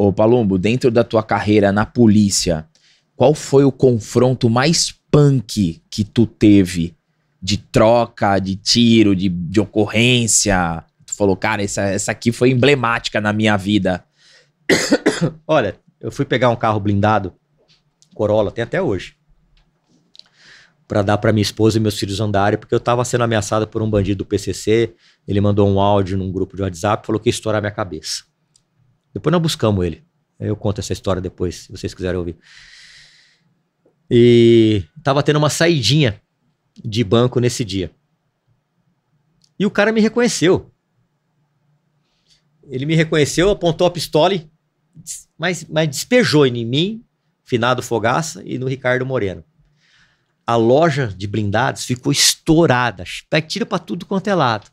Ô Palumbo, dentro da tua carreira na polícia, qual foi o confronto mais punk que tu teve? De troca, de tiro, de ocorrência? Tu falou, cara, essa aqui foi emblemática na minha vida. Olha, eu fui pegar um carro blindado, Corolla, tem até hoje, pra dar pra minha esposa e meus filhos andarem, porque eu tava sendo ameaçado por um bandido do PCC, ele mandou um áudio num grupo de WhatsApp, falou que ia estourar minha cabeça. Depois nós buscamos ele. Eu conto essa história depois, se vocês quiserem ouvir. E tava tendo uma saidinha de banco nesse dia. E o cara me reconheceu. Ele me reconheceu, apontou a pistola, mas despejou em mim, finado Fogaça, e no Ricardo Moreno. A loja de blindados ficou estourada, tiro pra tudo quanto é lado.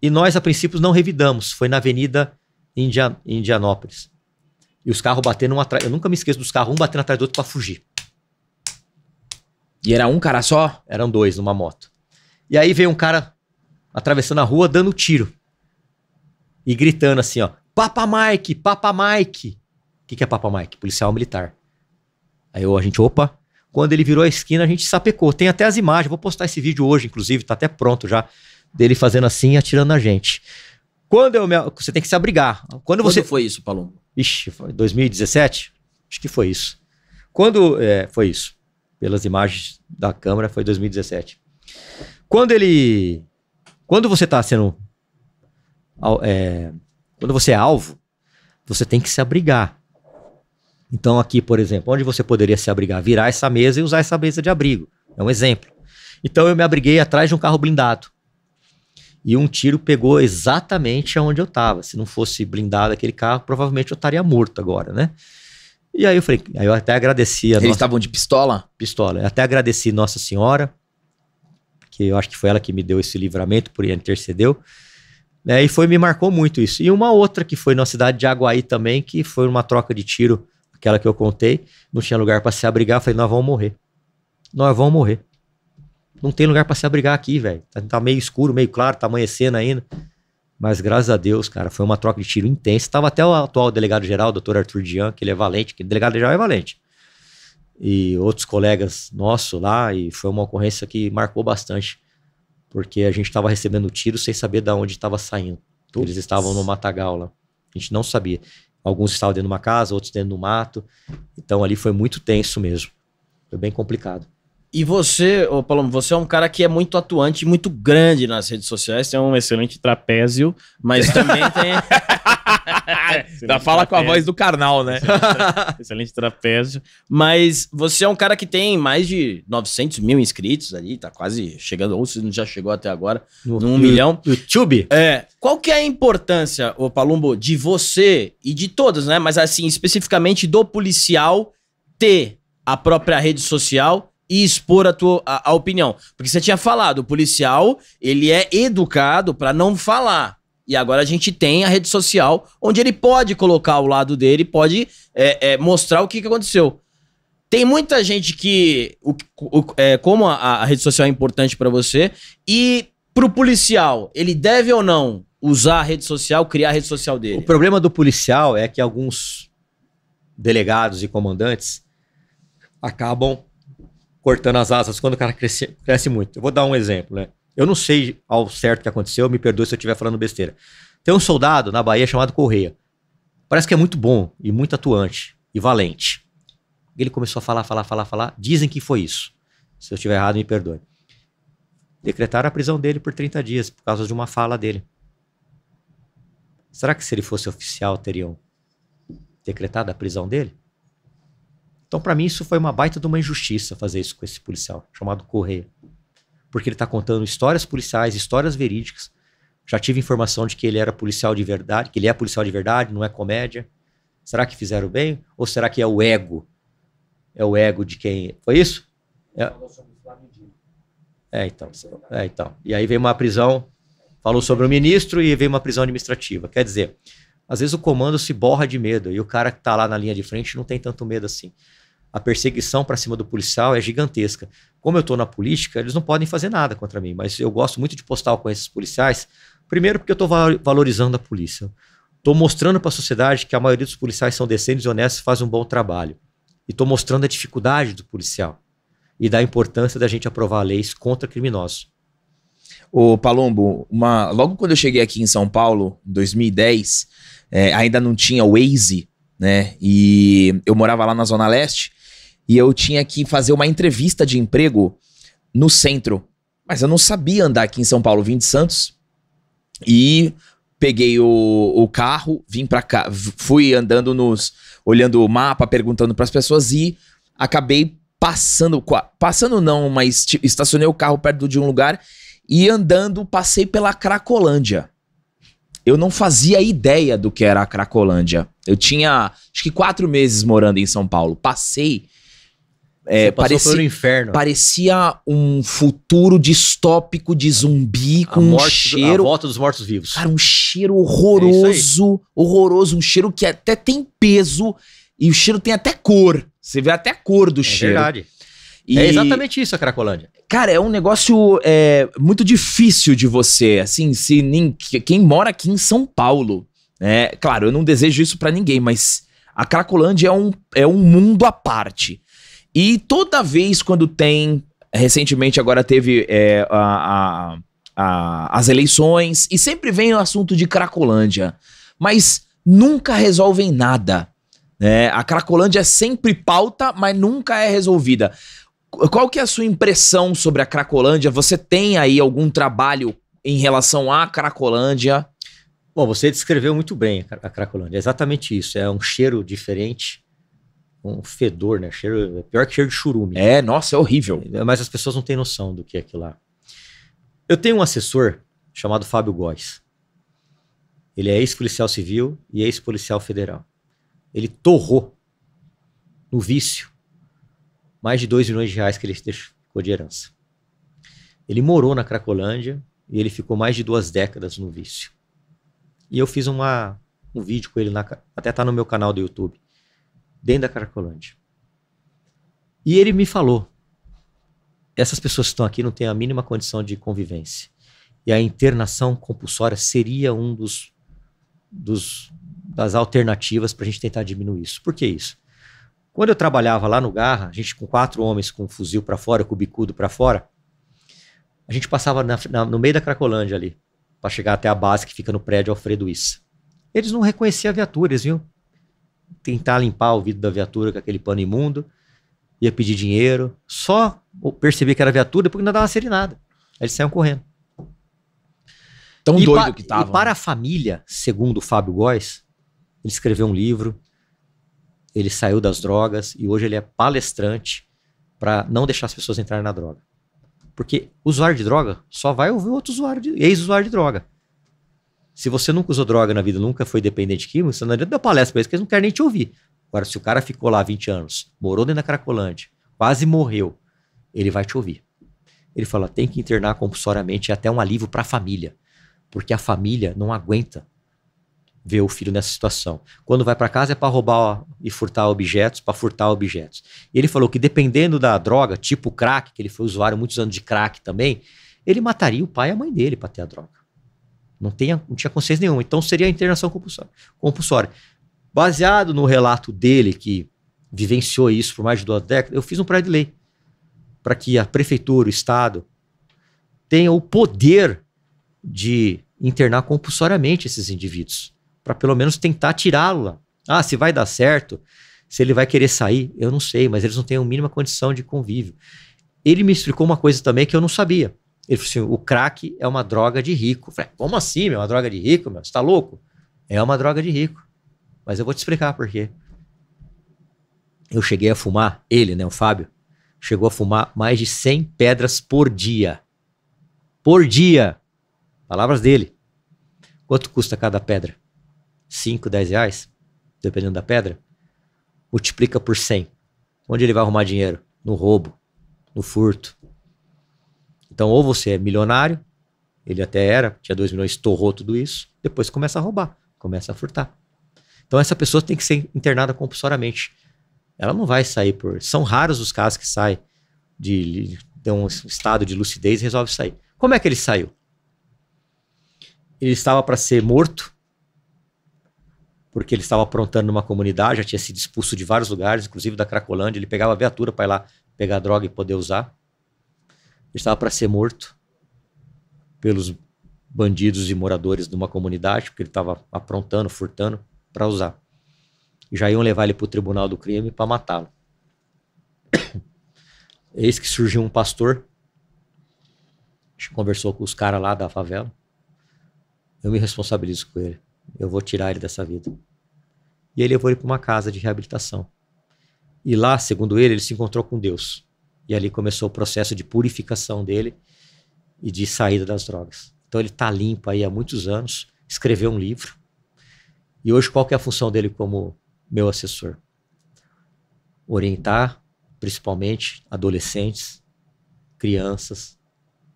E nós, a princípio, não revidamos. Foi na Avenida Indianópolis. E os carros batendo um atrás. Eu nunca me esqueço dos carros, um batendo atrás do outro pra fugir. E era um cara só? Eram dois numa moto. E aí veio um cara atravessando a rua dando tiro. E gritando assim, ó. Papa Mike, Papa Mike. O que é Papa Mike? Policial militar. Aí a gente, opa. Quando ele virou a esquina, a gente sapecou. Tem até as imagens. Vou postar esse vídeo hoje, inclusive. Tá até pronto já. Dele fazendo assim e atirando na gente. Você tem que se abrigar. Quando foi isso, Palumbo? Ixi, foi 2017? Acho que foi isso. Foi isso. Pelas imagens da câmera, foi 2017. Quando você tá sendo... quando você é alvo, você tem que se abrigar. Então aqui, por exemplo, onde você poderia se abrigar? Virar essa mesa e usar essa mesa de abrigo. É um exemplo. Então eu me abriguei atrás de um carro blindado. E um tiro pegou exatamente onde eu tava. Se não fosse blindado aquele carro, provavelmente eu estaria morto agora, né? E aí eu até agradeci a Eles estavam de pistola? Pistola. Eu até agradeci Nossa Senhora, que eu acho que foi ela que me deu esse livramento, por intercedeu. E me marcou muito isso. E uma outra que foi na cidade de Aguaí também, que foi uma troca de tiro, aquela que eu contei, não tinha lugar para se abrigar, eu falei, nós vamos morrer. Nós vamos morrer. Não tem lugar para se abrigar aqui, velho. Tá meio escuro, meio claro, tá amanhecendo ainda. Mas graças a Deus, cara, foi uma troca de tiro intensa. Tava até o atual delegado-geral, o Dr. Arthur Dian, que ele é valente, que o delegado-geral é valente. E outros colegas nossos lá, e foi uma ocorrência que marcou bastante. Porque a gente tava recebendo tiro sem saber de onde estava saindo. Eles estavam no matagal lá. A gente não sabia. Alguns estavam dentro de uma casa, outros dentro do mato. Então ali foi muito tenso mesmo. Foi bem complicado. E você, ô Palombo, você é um cara que é muito atuante, muito grande nas redes sociais, tem um excelente trapézio, mas também tem... Ainda fala com a voz do Karnal, né? Excelente trapézio. Mas você é um cara que tem mais de 900 mil inscritos ali, tá quase chegando, ou se não já chegou até agora, no 1 milhão. YouTube? Qual que é a importância, ô Palumbo, de você e de todos, né? Mas assim, especificamente do policial ter a própria rede social e expor a opinião? Porque você tinha falado, o policial, ele é educado pra não falar. E agora a gente tem a rede social, onde ele pode colocar o lado dele, pode mostrar o que aconteceu. Tem muita gente que... como a rede social é importante pra você, e pro policial, ele deve ou não usar a rede social, criar a rede social dele? O problema do policial é que alguns delegados e comandantes acabam cortando as asas quando o cara cresce muito. Eu vou dar um exemplo, né? Eu não sei ao certo o que aconteceu, me perdoe se eu estiver falando besteira. Tem um soldado na Bahia chamado Correia. Parece que é muito bom e muito atuante e valente. Ele começou a falar. Dizem que foi isso. Se eu estiver errado, me perdoe. Decretaram a prisão dele por 30 dias por causa de uma fala dele. Será que se ele fosse oficial teriam decretado a prisão dele? Então, pra mim, isso foi uma baita de uma injustiça fazer isso com esse policial, chamado Correia. Porque ele tá contando histórias policiais, histórias verídicas. Já tive informação de que ele era policial de verdade, que ele é policial de verdade, não é comédia. Será que fizeram bem? Ou será que é o ego? É o ego de quem... Foi isso? Então. E aí veio uma prisão, falou sobre o ministro e veio uma prisão administrativa. Quer dizer, às vezes o comando se borra de medo e o cara que tá lá na linha de frente não tem tanto medo assim. A perseguição para cima do policial é gigantesca. Como eu tô na política, eles não podem fazer nada contra mim, mas eu gosto muito de postar com esses policiais. Primeiro porque eu tô valorizando a polícia. Tô mostrando para a sociedade que a maioria dos policiais são decentes e honestos e fazem um bom trabalho. E tô mostrando a dificuldade do policial e da importância da gente aprovar leis contra criminosos. Ô, Palumbo, logo quando eu cheguei aqui em São Paulo, em 2010, ainda não tinha o Waze, né? E eu morava lá na Zona Leste e eu tinha que fazer uma entrevista de emprego no centro. Mas eu não sabia andar aqui em São Paulo, vim de Santos e peguei o carro, vim pra cá, fui andando olhando o mapa, perguntando pras pessoas e acabei passando não, mas estacionei o carro perto de um lugar e andando passei pela Cracolândia. Eu não fazia ideia do que era a Cracolândia. Eu tinha, acho que 4 meses morando em São Paulo. Passei... pelo inferno. Parecia um futuro distópico de zumbi com um cheiro... A volta dos mortos-vivos. Cara, um cheiro horroroso, horroroso. Um cheiro que até tem peso e o cheiro tem até cor. Você vê até a cor do cheiro. É verdade. É exatamente isso a Cracolândia. Cara, é um negócio muito difícil de você, assim, quem mora aqui em São Paulo, né? Claro, eu não desejo isso pra ninguém, mas a Cracolândia é um mundo à parte. E toda vez quando tem, recentemente agora teve as eleições, e sempre vem o assunto de Cracolândia, mas nunca resolvem nada, né? A Cracolândia é sempre pauta, mas nunca é resolvida. Qual que é a sua impressão sobre a Cracolândia? Você tem aí algum trabalho em relação à Cracolândia? Bom, você descreveu muito bem a Cracolândia. É exatamente isso. É um cheiro diferente, um fedor, né? Cheiro, pior que cheiro de churume. Nossa, é horrível. Mas as pessoas não têm noção do que é aquilo lá. Eu tenho um assessor chamado Fábio Góes. Ele é ex-policial civil e ex-policial federal. Ele torrou no vício mais de 2 milhões de reais que ele ficou de herança. Ele morou na Cracolândia e ele ficou mais de 2 décadas no vício. E eu fiz um vídeo com ele, até tá no meu canal do YouTube, dentro da Cracolândia. E ele me falou, essas pessoas que estão aqui não têm a mínima condição de convivência. E a internação compulsória seria um das alternativas para a gente tentar diminuir isso. Por que isso? Quando eu trabalhava lá no Garra, a gente com 4 homens com um fuzil para fora, com o bicudo para fora, a gente passava no meio da Cracolândia ali, para chegar até a base que fica no prédio Alfredo Issa. Eles não reconheciam a viatura, eles iam tentar limpar o vidro da viatura com aquele pano imundo, ia pedir dinheiro, só perceber que era viatura porque não dava serenada. Aí eles saíam correndo. Tão doido que tava. E para a família, segundo o Fábio Góes, ele escreveu um livro, ele saiu das drogas e hoje ele é palestrante para não deixar as pessoas entrarem na droga. Porque usuário de droga só vai ouvir outro ex-usuário de droga. Se você nunca usou droga na vida, nunca foi dependente químico, você não adianta dar palestra para eles, porque eles não querem nem te ouvir. Agora, se o cara ficou lá 20 anos, morou dentro da Cracolândia, quase morreu, ele vai te ouvir. Ele fala, tem que internar compulsoriamente, é até um alívio para a família. Porque a família não aguenta ver o filho nessa situação. Quando vai para casa é para roubar e furtar objetos, para furtar objetos. E ele falou que dependendo da droga, tipo crack, que ele foi usuário muitos anos de crack também, ele mataria o pai e a mãe dele para ter a droga. Não tinha consciência nenhuma. Então seria a internação compulsória. Baseado no relato dele, que vivenciou isso por mais de 2 décadas, eu fiz um projeto de lei para que a prefeitura, o Estado, tenha o poder de internar compulsoriamente esses indivíduos, para pelo menos tentar tirá-lo lá. Ah, se vai dar certo, se ele vai querer sair, eu não sei, mas eles não têm a mínima condição de convívio. Ele me explicou uma coisa também que eu não sabia. Ele falou assim, o crack é uma droga de rico. Eu falei, como assim, meu? É uma droga de rico, meu? Você tá louco? É uma droga de rico. Mas eu vou te explicar por quê. Eu cheguei a fumar, ele, né, o Fábio, chegou a fumar mais de 100 pedras por dia. Por dia. Palavras dele. Quanto custa cada pedra? 5, 10 reais? Dependendo da pedra. Multiplica por 100. Onde ele vai arrumar dinheiro? No roubo, no furto. Então, ou você é milionário, ele até era, tinha 2 milhões, torrou tudo isso, depois começa a roubar, começa a furtar. Então, essa pessoa tem que ser internada compulsoriamente. Ela não vai sair por... São raros os casos que saem de um estado de lucidez e resolve sair. Como é que ele saiu? Ele estava para ser morto porque ele estava aprontando numa comunidade, já tinha sido expulso de vários lugares, inclusive da Cracolândia. Ele pegava a viatura para ir lá pegar droga e poder usar. Ele estava para ser morto pelos bandidos e moradores de uma comunidade, porque ele estava aprontando, furtando para usar. E já iam levar ele para o tribunal do crime para matá-lo. Eis que surgiu um pastor, conversou com os caras lá da favela. Eu me responsabilizo com ele. Eu vou tirar ele dessa vida. E ele levou ele para uma casa de reabilitação. E lá, segundo ele se encontrou com Deus. E ali começou o processo de purificação dele e de saída das drogas. Então ele está limpo aí há muitos anos, escreveu um livro. E hoje qual que é a função dele como meu assessor? Orientar, principalmente, adolescentes, crianças,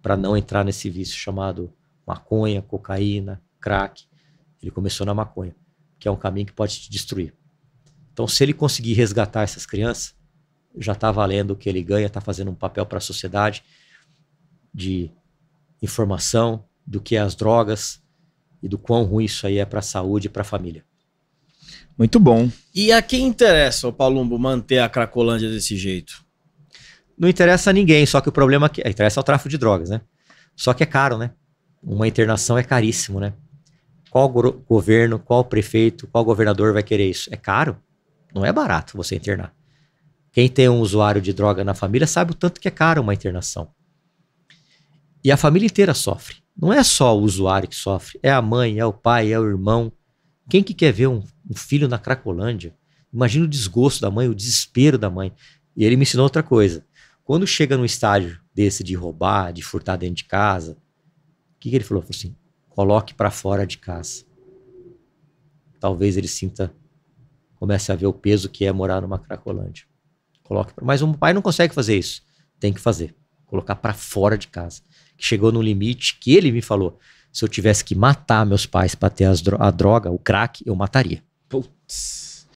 para não entrar nesse vício chamado maconha, cocaína, crack. Ele começou na maconha, que é um caminho que pode te destruir. Então, se ele conseguir resgatar essas crianças, já está valendo o que ele ganha, está fazendo um papel para a sociedade de informação do que é as drogas e do quão ruim isso aí é para a saúde e para a família. Muito bom. E a quem interessa, ô Palumbo, manter a Cracolândia desse jeito? Não interessa a ninguém, só que o problema é que interessa ao tráfico de drogas, né? Só que é caro, né? Uma internação é caríssimo, né? Qual governo, qual prefeito, qual governador vai querer isso? É caro? Não é barato você internar. Quem tem um usuário de droga na família sabe o tanto que é caro uma internação. E a família inteira sofre. Não é só o usuário que sofre, é a mãe, é o pai, é o irmão. Quem que quer ver um filho na Cracolândia? Imagina o desgosto da mãe, o desespero da mãe. E ele me ensinou outra coisa. Quando chega num estágio desse de roubar, de furtar dentro de casa, o que ele falou? Ele falou assim, coloque para fora de casa. Talvez ele comece a ver o peso que é morar numa Cracolândia. Mas um pai não consegue fazer isso. Tem que fazer. Colocar para fora de casa. Que chegou no limite que ele me falou. Se eu tivesse que matar meus pais para ter a droga, o crack, eu mataria. Putz.